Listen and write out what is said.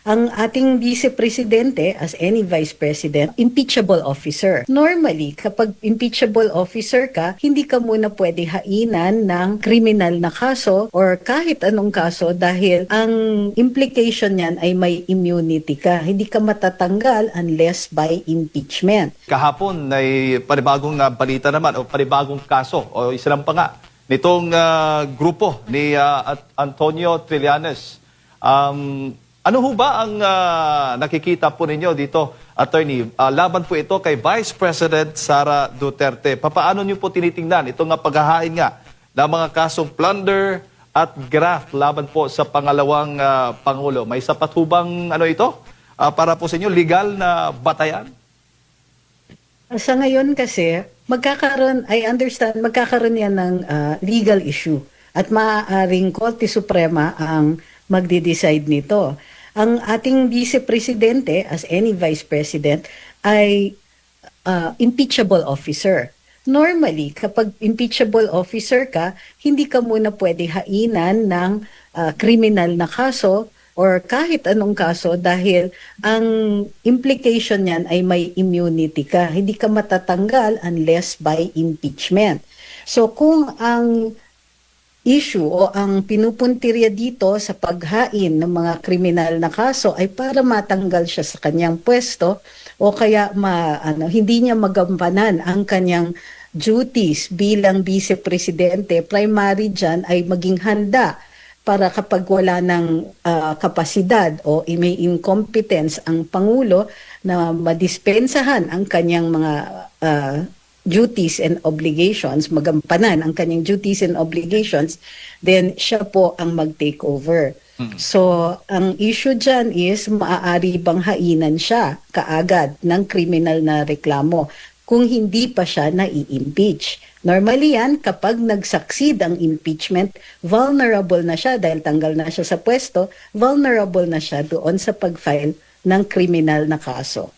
Ang ating vice presidente, as any vice president, impeachable officer. Normally, kapag impeachable officer ka, hindi ka muna pwede hainan ng criminal na kaso or kahit anong kaso dahil ang implication niyan ay may immunity ka. Hindi ka matatanggal unless by impeachment. Kahapon ay panibagong balita naman o panibagong kaso o isa lang pa nga nitong grupo ni Antonio Trillanes. Ano ho ba ang nakikita po ninyo dito, Attorney? Laban po ito kay Vice President Sara Duterte. Papaano niyo po tinitingnan itong paghahain nga ng mga kasong plunder at graft laban po sa pangalawang Pangulo? May sapat ho bang ito para po sa inyo legal na batayan? Sa ngayon kasi, I understand, magkakaroon yan ng legal issue at maaaring Korte Suprema ang magde-decide nito. Ang ating vice presidente, as any vice president, ay impeachable officer. Normally, kapag impeachable officer ka, hindi ka muna pwede hainan ng criminal na kaso or kahit anong kaso dahil ang implication niyan ay may immunity ka. Hindi ka matatanggal unless by impeachment. So kung ang issue o ang pinupuntirya dito sa paghain ng mga kriminal na kaso ay para matanggal siya sa kanyang pwesto o kaya hindi niya magampanan ang kanyang duties bilang vice presidente, primary dyan ay maging handa para kapag wala ng kapasidad o may incompetence ang Pangulo na madispensahan ang kanyang mga duties and obligations, magampanan ang kanyang duties and obligations, then siya po ang mag-take over. So, ang issue dyan is maaari bang hainan siya kaagad ng kriminal na reklamo kung hindi pa siya nai-impeach. Normally yan, kapag nag-succeed ang impeachment, vulnerable na siya dahil tanggal na siya sa pwesto, vulnerable na siya doon sa pag-file ng kriminal na kaso.